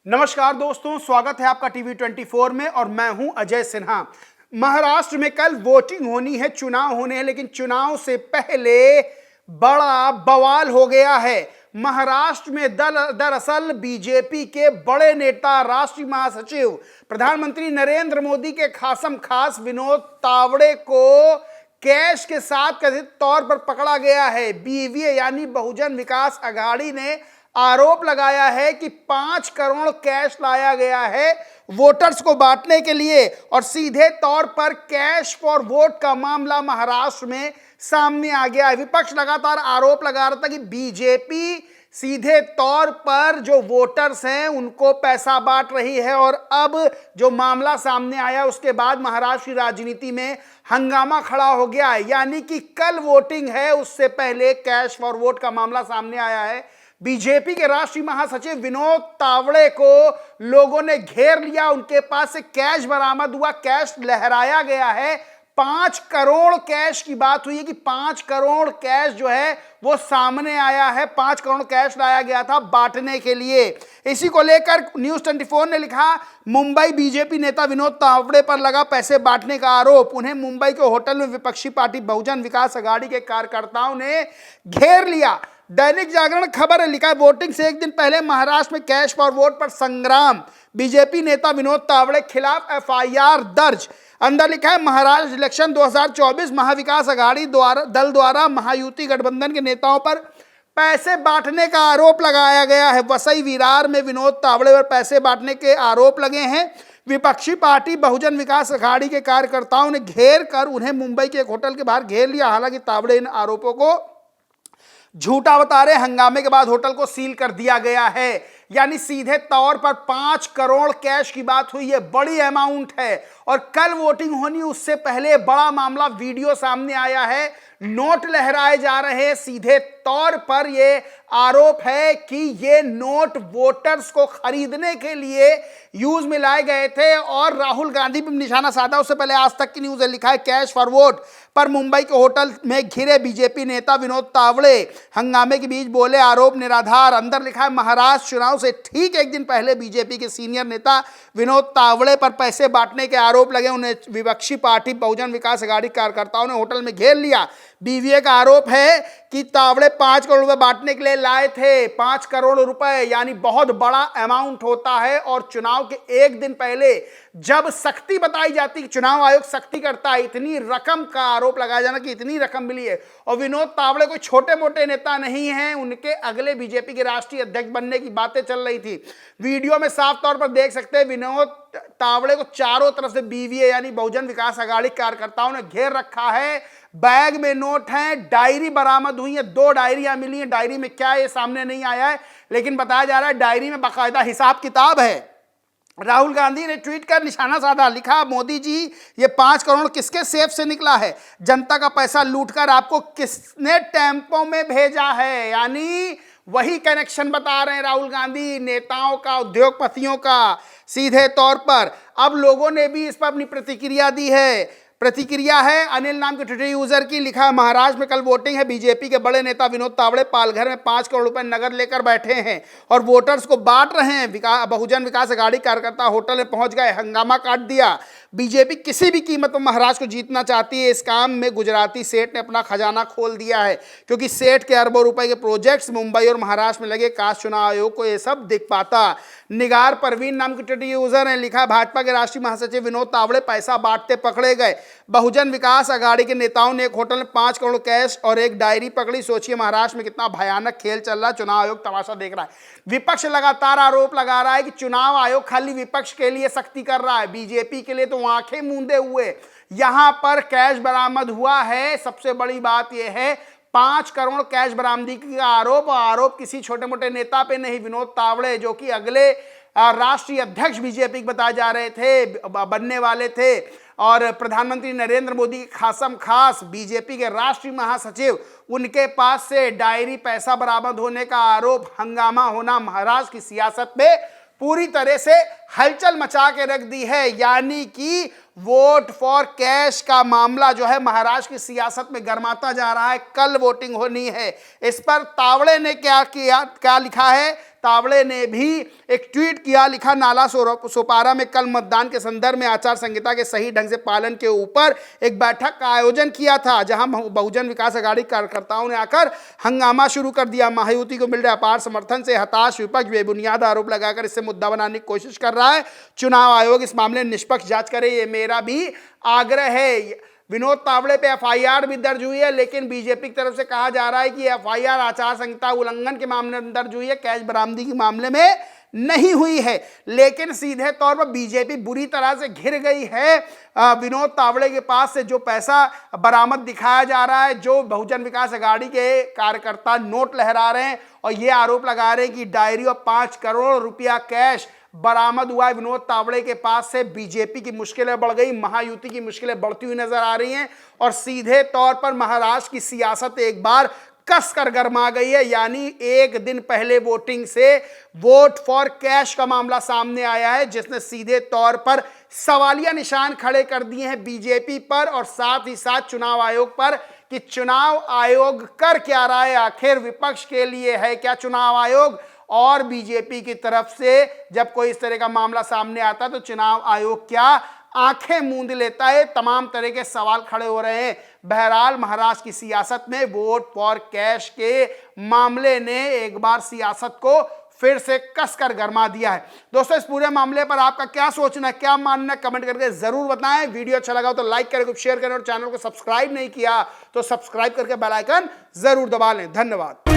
नमस्कार दोस्तों, स्वागत है आपका टीवी 24 में और मैं हूं अजय सिन्हा। महाराष्ट्र में कल वोटिंग होनी है, चुनाव होने हैं, लेकिन चुनाव से पहले बड़ा बवाल हो गया है। महाराष्ट्र में दरअसल बीजेपी के बड़े नेता, राष्ट्रीय महासचिव, प्रधानमंत्री नरेंद्र मोदी के खासम खास विनोद तावड़े को कैश के साथ कथित तौर पर पकड़ा गया है। बीवीए यानी बहुजन विकास अघाड़ी ने आरोप लगाया है कि 5 करोड़ कैश लाया गया है वोटर्स को बांटने के लिए और सीधे तौर पर कैश फॉर वोट का मामला महाराष्ट्र में सामने आ गया है। विपक्ष लगातार आरोप लगा रहा था कि बीजेपी सीधे तौर पर जो वोटर्स हैं उनको पैसा बांट रही है और अब जो मामला सामने आया उसके बाद महाराष्ट्र की राजनीति में हंगामा खड़ा हो गया है। यानी कि कल वोटिंग है, उससे पहले कैश फॉर वोट का मामला सामने आया है। बीजेपी के राष्ट्रीय महासचिव विनोद तावड़े को लोगों ने घेर लिया, उनके पास से कैश बरामद हुआ, कैश लहराया गया है। 5 करोड़ कैश की बात हुई है कि 5 करोड़ कैश जो है वो सामने आया है। 5 करोड़ कैश लाया गया था बांटने के लिए। इसी को लेकर न्यूज़ 24 ने लिखा, मुंबई बीजेपी नेता विनोद तावड़े पर लगा पैसे बांटने का आरोप। उन्हें मुंबई के होटल में विपक्षी पार्टी बहुजन विकास अघाड़ी के कार्यकर्ताओं ने घेर लिया। दैनिक जागरण खबर है, लिखा है, वोटिंग से एक दिन पहले महाराष्ट्र में कैश फॉर वोट पर संग्राम, बीजेपी नेता विनोद तावड़े खिलाफ एफआईआर दर्ज। अंदर लिखा है, महाराष्ट्र इलेक्शन 2024 महाविकास अघाड़ी दल द्वारा महायुति गठबंधन के नेताओं पर पैसे बांटने का आरोप लगाया गया है। वसई विरार में विनोद तावड़े पर पैसे बांटने के आरोप लगे हैं। विपक्षी पार्टी बहुजन विकास अघाड़ी के कार्यकर्ताओं ने घेर कर उन्हें मुंबई के एक होटल के बाहर घेर लिया। हालांकि तावड़े इन आरोपों को झूठा बता रहे। हंगामे के बाद होटल को सील कर दिया गया है। यानी सीधे तौर पर 5 करोड़ कैश की बात हुई है, बड़ी अमाउंट है। और कल वोटिंग होनी, उससे पहले बड़ा मामला वीडियो सामने आया है। नोट लहराए जा रहे हैं। सीधे तौर पर यह आरोप है कि ये नोट वोटर्स को खरीदने के लिए यूज में लाए गए थे और राहुल गांधी भी निशाना साधा। उससे पहले आज तक की न्यूज है, लिखा है, कैश फॉर वोट पर मुंबई के होटल में घिरे बीजेपी नेता विनोद तावड़े हंगामे के बीच बोले, आरोप निराधार। अंदर लिखा है, महाराष्ट्र चुनाव से ठीक एक दिन पहले बीजेपी के सीनियर नेता विनोद तावड़े पर पैसे बांटने के आरोप लगे। उन्हें विपक्षी पार्टी बहुजन विकास अघाड़ी कार्यकर्ताओं ने होटल में घेर लिया। बीवीए का आरोप है कि तावड़े 5 करोड़ रुपए बांटने के लिए लाए थे। 5 करोड़ रुपए यानी बहुत बड़ा अमाउंट होता है। और चुनाव के एक दिन पहले जब सख्ती बताई जाती है, चुनाव आयोग सख्ती करता है, इतनी रकम का आरोप लगाया जाना कि इतनी रकम मिली है। और विनोद तावड़े कोई छोटे मोटे नेता नहीं हैं, उनके अगले बीजेपी के राष्ट्रीय अध्यक्ष बनने की बातें चल रही थी। वीडियो में साफ तौर पर देख सकते हैं, विनोद तावड़े को चारों तरफ से बीवीए यानी बहुजन विकास अघाड़ी कार्यकर्ताओं ने घेर रखा है। बैग में नोट हैं, डायरी बरामद हुई है, 2 डायरियां मिली हैं। डायरी में क्या है ये सामने नहीं आया है, लेकिन बताया जा रहा है डायरी में बाकायदा हिसाब किताब है। राहुल गांधी ने ट्वीट कर निशाना साधा, लिखा, मोदी जी ये 5 करोड़ किसके सेफ से निकला है? जनता का पैसा लूटकर आपको किसने टेम्पो में भेजा है? यानी वही कनेक्शन बता रहे हैं राहुल गांधी, नेताओं का, उद्योगपतियों का। सीधे तौर पर अब लोगों ने भी इस पर अपनी प्रतिक्रिया दी है। प्रतिक्रिया है अनिल नाम के ट्विटर यूजर की, लिखा, महाराष्ट्र में कल वोटिंग है। बीजेपी के बड़े नेता विनोद तावड़े पालघर में 5 करोड़ रुपए नगद लेकर बैठे हैं और वोटर्स को बांट रहे हैं। बहुजन विकास अघाड़ी कार्यकर्ता होटल में पहुंच गए, हंगामा काट दिया। बीजेपी किसी भी कीमत पर महाराष्ट्र को जीतना चाहती है। इस काम में गुजराती सेठ ने अपना खजाना खोल दिया है, क्योंकि सेठ के अरबों रुपए के प्रोजेक्ट्स मुंबई और महाराष्ट्र में लगे। काश चुनाव आयोग को यह सब दिख पाता। निगार परवीन नाम के ट्विटर यूजर ने लिखा, भाजपा के राष्ट्रीय महासचिव विनोद तावड़े पैसा बांटते पकड़े गए। बहुजन विकास अघाड़ी के नेताओं ने एक होटल में 5 करोड़ कैश और एक डायरी पकड़ी। सोचिए महाराष्ट्र में कितना भयानक खेल चल रहा है। चुनाव आयोग तमाशा देख रहा है। विपक्ष लगातार आरोप लगा रहा है कि चुनाव आयोग खाली विपक्ष के लिए सख्ती कर रहा है, बीजेपी के लिए तो आंखें मूंदे हुए। यहां पर कैश बरामद हुआ है। सबसे बड़ी बात यह है, 5 करोड़ कैश बरामदी का आरोप किसी छोटे मोटे नेता पे नहीं। विनोद तावड़े जो कि अगले राष्ट्रीय अध्यक्ष बीजेपी के बताए जा रहे थे, बनने वाले थे, और प्रधानमंत्री नरेंद्र मोदी के खासम खास बीजेपी के राष्ट्रीय महासचिव, उनके पास से डायरी पैसा बरामद होने का आरोप, हंगामा होना महाराष्ट्र की सियासत में पूरी तरह से हलचल मचा के रख दी है। यानी कि वोट फॉर कैश का मामला जो है महाराष्ट्र की सियासत में गर्माता जा रहा है। कल वोटिंग होनी है। इस पर तावड़े ने क्या किया, क्या लिखा है, तावड़े ने भी एक ट्वीट किया, लिखा नाला सोपारा में कल मतदान के संदर्भ में आचार संहिता के सही ढंग से पालन के ऊपर एक बैठक का आयोजन किया था, जहां बहुजन विकास आघाड़ी कार्यकर्ताओं ने आकर हंगामा शुरू कर दिया। महायुति को मिल रहे अपार समर्थन से हताश विपक्ष बेबुनियाद आरोप लगाकर इससे मुद्दा बनाने की कोशिश कर रहा है। चुनाव आयोग इस मामले में निष्पक्ष जांच करे, ये मेरा भी आग्रह है। विनोद तावड़े पे एफआईआर भी दर्ज हुई है, लेकिन बीजेपी की तरफ से कहा जा रहा है कि एफआईआर आचार संहिता उल्लंघन के मामले में दर्ज हुई है, कैश बरामदी के मामले में नहीं हुई है। लेकिन सीधे तौर पर बीजेपी बुरी तरह से घिर गई है। विनोद तावड़े के पास से जो पैसा बरामद दिखाया जा रहा है, जो बहुजन विकास आघाड़ी के कार्यकर्ता नोट लहरा रहे हैं और ये आरोप लगा रहे हैं कि डायरी और 5 करोड़ रुपया कैश बरामद हुआ है विनोद तावड़े के पास से, बीजेपी की मुश्किलें बढ़ गई, महायुति की मुश्किलें बढ़ती हुई नजर आ रही हैं और सीधे तौर पर महाराष्ट्र की सियासत एक बार कसकर गरमा गई है। यानी एक दिन पहले वोटिंग से वोट फॉर कैश का मामला सामने आया है, जिसने सीधे तौर पर सवालिया निशान खड़े कर दिए हैं बीजेपी पर और साथ ही साथ चुनाव आयोग पर कि चुनाव आयोग कर क्या रहा है, आखिर विपक्ष के लिए है क्या चुनाव आयोग। और बीजेपी की तरफ से जब कोई इस तरह का मामला सामने आता है तो चुनाव आयोग क्या आंखें मूंद लेता है, तमाम तरह के सवाल खड़े हो रहे हैं। बहरहाल महाराष्ट्र की सियासत में वोट फॉर कैश के मामले ने एक बार सियासत को फिर से कसकर गरमा दिया है। दोस्तों, इस पूरे मामले पर आपका क्या सोचना है, क्या मानना है, कमेंट करके जरूर बताएं। वीडियो अच्छा लगा तो लाइक करें, शेयर करें और चैनल को सब्सक्राइब नहीं किया तो सब्सक्राइब करके बेल आइकन जरूर दबा लें। धन्यवाद।